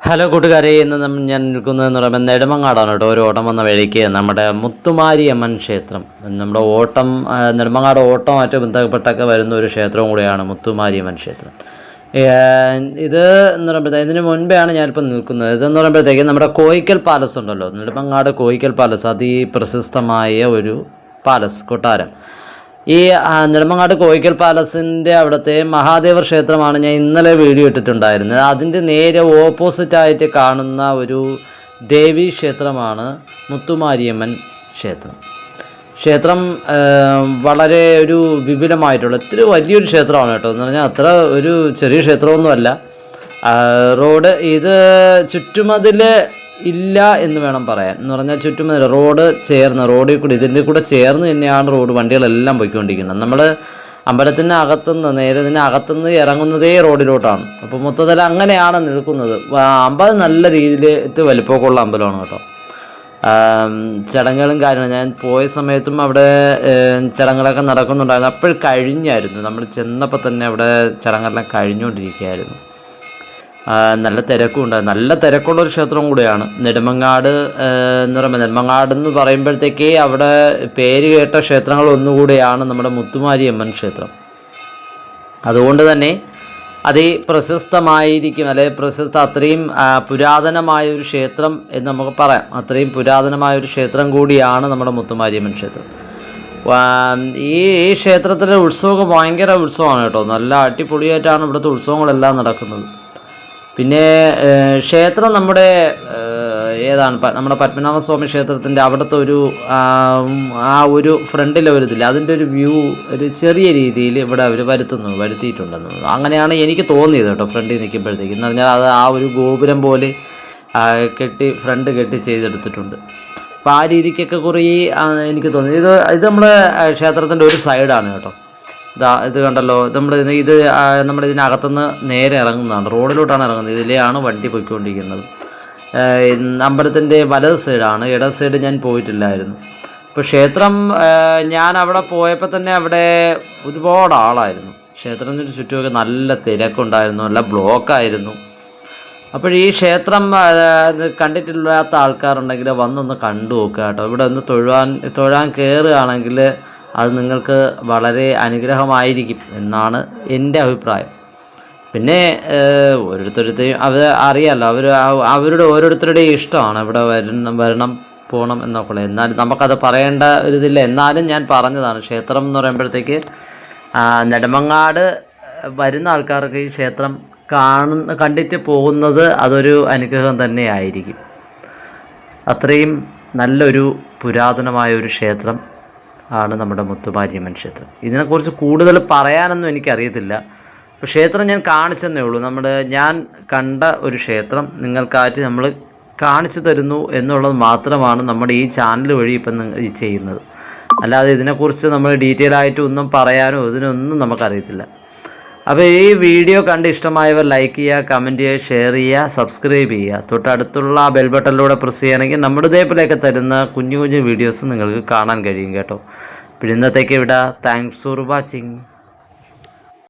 Hello കൂട്ടുകാരെ, ഇന്ന് ഞാൻ നിൽക്കുന്നതെന്ന് പറയുമ്പോൾ നെടുമങ്ങാടാണ് കേട്ടോ. ഒരു ഓട്ടം വന്ന വഴിക്ക് നമ്മുടെ മുത്തുമാരിയമ്മൻ ക്ഷേത്രം, നമ്മുടെ ഓട്ടം നെടുമങ്ങാട് ഓട്ടമായിട്ട് ബന്ധപ്പെട്ടൊക്കെ വരുന്ന ഒരു ക്ഷേത്രവും കൂടിയാണ് മുത്തുമാരിയമ്മൻ ക്ഷേത്രം. ഇത് എന്ന് പറയുമ്പോഴത്തേക്ക് ഇതിന് മുൻപെയാണ് ഞാനിപ്പോൾ നിൽക്കുന്നത്. ഇതെന്ന് പറയുമ്പോഴത്തേക്ക് നമ്മുടെ കോയിക്കൽ പാലസ് ഉണ്ടല്ലോ, നെടുമങ്ങാട് കോയിക്കൽ പാലസ്, അതിപ്രശസ്തമായ ഒരു പാലസ് കൊട്ടാരം. ഈ നെടുമങ്ങാട് കോയിക്കൽ പാലസിൻ്റെ അവിടുത്തെ മഹാദേവർ ക്ഷേത്രമാണ് ഞാൻ ഇന്നലെ വീഡിയോ ഇട്ടിട്ടുണ്ടായിരുന്നത്. അതിൻ്റെ നേരെ ഓപ്പോസിറ്റായിട്ട് കാണുന്ന ഒരു ദേവീ ക്ഷേത്രമാണ് മുത്തുമാരിയമ്മൻ ക്ഷേത്രം. ക്ഷേത്രം വളരെ ഒരു വിപുലമായിട്ടുള്ള ഇത്തിരി വലിയൊരു ക്ഷേത്രമാണ് കേട്ടോ. എന്ന് പറഞ്ഞാൽ അത്ര ഒരു ചെറിയ ക്ഷേത്രമൊന്നുമല്ല. റോഡ് ഇത് ചുറ്റുമതിൽ ഇല്ല എന്ന് വേണം പറയാൻ. എന്ന് പറഞ്ഞാൽ ചുറ്റുമതിൽ റോഡിൽ കൂടി ഇതിൻ്റെ കൂടെ ചേർന്ന് തന്നെയാണ് വണ്ടികളെല്ലാം പോയിക്കൊണ്ടിരിക്കുന്നത്. നമ്മൾ അമ്പലത്തിൻ്റെ അകത്തുനിന്ന് നേരെ ഇതിൻ്റെ അകത്തുനിന്ന് ഇറങ്ങുന്നതേ റോഡിലോട്ടാണ്. അപ്പോൾ മൊത്തത്തിൽ അങ്ങനെയാണ് നിൽക്കുന്നത്. അമ്പലം നല്ല രീതിയിൽ വലിപ്പമൊക്കെ ഉള്ള അമ്പലമാണ് കേട്ടോ. ചടങ്ങുകളും കാര്യങ്ങളും ഞാൻ പോയ സമയത്തും അവിടെ ചടങ്ങുകളൊക്കെ നടക്കുന്നുണ്ടായിരുന്നു. അപ്പോഴും കഴിഞ്ഞായിരുന്നു, നമ്മൾ ചെന്നപ്പോൾ തന്നെ അവിടെ ചടങ്ങെല്ലാം കഴിഞ്ഞുകൊണ്ടിരിക്കുകയായിരുന്നു. നല്ല തിരക്കും ഉണ്ടായിരുന്നു. നല്ല തിരക്കുള്ളൊരു ക്ഷേത്രം കൂടിയാണ് നെടുമങ്ങാട് എന്ന് പറയുമ്പോൾ. നെടുമങ്ങാട് എന്ന് പറയുമ്പോഴത്തേക്കേ അവിടെ പേര് കേട്ട ക്ഷേത്രങ്ങൾ ഒന്നുകൂടിയാണ് നമ്മുടെ മുത്തുമാരിയമ്മൻ ക്ഷേത്രം. അതുകൊണ്ട് തന്നെ പ്രശസ്തമായിരിക്കും, അല്ലെങ്കിൽ അത്രയും പുരാതനമായൊരു ക്ഷേത്രം എന്ന് നമുക്ക് പറയാം. അത്രയും പുരാതനമായൊരു ക്ഷേത്രം കൂടിയാണ് നമ്മുടെ മുത്തുമാരിയമ്മൻ ക്ഷേത്രം. ഈ ക്ഷേത്രത്തിലെ ഉത്സവമൊക്കെ ഭയങ്കര ഉത്സവമാണ് കേട്ടോ. നല്ല അടിപൊളിയായിട്ടാണ് ഇവിടുത്തെ ഉത്സവങ്ങളെല്ലാം നടക്കുന്നത്. പിന്നെ ക്ഷേത്രം നമ്മുടെ നമ്മുടെ പത്മനാഭസ്വാമി ക്ഷേത്രത്തിൻ്റെ അവിടുത്തെ ഒരു ഫ്രണ്ടിലെ ഒരു ഇതില്ല, അതിൻ്റെ ഒരു വ്യൂ ഒരു ചെറിയ രീതിയിൽ ഇവിടെ അവർ വരുത്തിയിട്ടുണ്ടെന്നുള്ളത് അങ്ങനെയാണ് എനിക്ക് തോന്നിയത് കേട്ടോ. ഫ്രണ്ടിൽ നിൽക്കുമ്പോഴത്തേക്ക് എന്ന് പറഞ്ഞാൽ അത് ഒരു ഗോപുരം പോലെ ഫ്രണ്ട് കെട്ടി ചെയ്തെടുത്തിട്ടുണ്ട്. അപ്പോൾ ആ രീതിക്കൊക്കെ കുറേ എനിക്ക് തോന്നി. ഇത് നമ്മുടെ ക്ഷേത്രത്തിൻ്റെ ഒരു സൈഡാണ് കേട്ടോ. ഇത് കണ്ടല്ലോ, നമ്മളിതിനകത്തുനിന്ന് നേരെ ഇറങ്ങുന്നതാണ്, റോഡിലോട്ടാണ് ഇറങ്ങുന്നത്. ഇതിലെയാണ് വണ്ടി പോയിക്കൊണ്ടിരിക്കുന്നത്. അമ്പലത്തിൻ്റെ വലത് സൈഡാണ്, ഇടത് സൈഡ് ഞാൻ പോയിട്ടില്ലായിരുന്നു. ഇപ്പോൾ ക്ഷേത്രം ഞാൻ അവിടെ പോയപ്പോൾ തന്നെ അവിടെ ഒരുപാട് ആളായിരുന്നു. ക്ഷേത്രത്തിന് ചുറ്റുമൊക്കെ നല്ല തിരക്കുണ്ടായിരുന്നു, നല്ല ബ്ലോക്കായിരുന്നു. അപ്പോൾ ഈ ക്ഷേത്രം കണ്ടിട്ടില്ലാത്ത ആൾക്കാരുണ്ടെങ്കിൽ വന്നൊന്ന് കണ്ടു നോക്കുക കേട്ടോ. ഇവിടെ ഒന്ന് തൊഴാൻ കയറുകയാണെങ്കിൽ അത് നിങ്ങൾക്ക് വളരെ അനുഗ്രഹമായിരിക്കും എന്നാണ് എൻ്റെ അഭിപ്രായം. പിന്നെ ഓരോരുത്തരുടെയും അറിയാമല്ലോ, അവരുടെ ഓരോരുത്തരുടെയും ഇഷ്ടമാണ് ഇവിടെ വരണം പോകണം എന്നൊക്കെ. എന്നാലും നമുക്കത് പറയേണ്ട ഒരിതില്ല. എന്നാലും ഞാൻ പറഞ്ഞതാണ്, ക്ഷേത്രം എന്ന് പറയുമ്പോഴത്തേക്ക് നെടുമങ്ങാട് വരുന്ന ആൾക്കാർക്ക് ഈ ക്ഷേത്രം കണ്ടിട്ട് പോകുന്നത് അതൊരു അനുഗ്രഹം തന്നെയായിരിക്കും. അത്രയും നല്ലൊരു പുരാതനമായ ഒരു ക്ഷേത്രം ആണ് നമ്മുടെ മുത്തുമാരിയമ്മൻ ക്ഷേത്രം. ഇതിനെക്കുറിച്ച് കൂടുതൽ പറയാനൊന്നും എനിക്കറിയത്തില്ല. അപ്പോൾ ക്ഷേത്രം ഞാൻ കാണിച്ചെന്നേ ഉള്ളൂ. ഞാൻ കണ്ട ഒരു ക്ഷേത്രം നിങ്ങൾക്കായിട്ട് നമ്മൾ കാണിച്ചു തരുന്നു എന്നുള്ളത് മാത്രമാണ് നമ്മുടെ ഈ ചാനൽ വഴി ഇപ്പം ചെയ്യുന്നത്. അല്ലാതെ ഇതിനെക്കുറിച്ച് നമ്മൾ ഡീറ്റെയിൽ ആയിട്ട് ഒന്നും പറയാനോ ഇതിനൊന്നും നമുക്കറിയത്തില്ല. അപ്പോൾ ഈ വീഡിയോ കണ്ട് ഇഷ്ടമായവർ ലൈക്ക് ചെയ്യുക, കമൻറ്റ് ചെയ്യുക, ഷെയർ ചെയ്യുക, സബ്സ്ക്രൈബ് ചെയ്യുക. തൊട്ടടുത്തുള്ള ബെൽ ബട്ടണിലൂടെ പ്രസ് ചെയ്യുകയാണെങ്കിൽ നമ്മുടെ ഇതേപോലെയൊക്കെ തരുന്ന കുഞ്ഞു കുഞ്ഞു വീഡിയോസ് നിങ്ങൾക്ക് കാണാൻ കഴിയും കേട്ടോ. പിന്നെ ഇന്നത്തേക്ക് ഇവിടെ താങ്ക്സ് ഫോർ വാച്ചിങ്.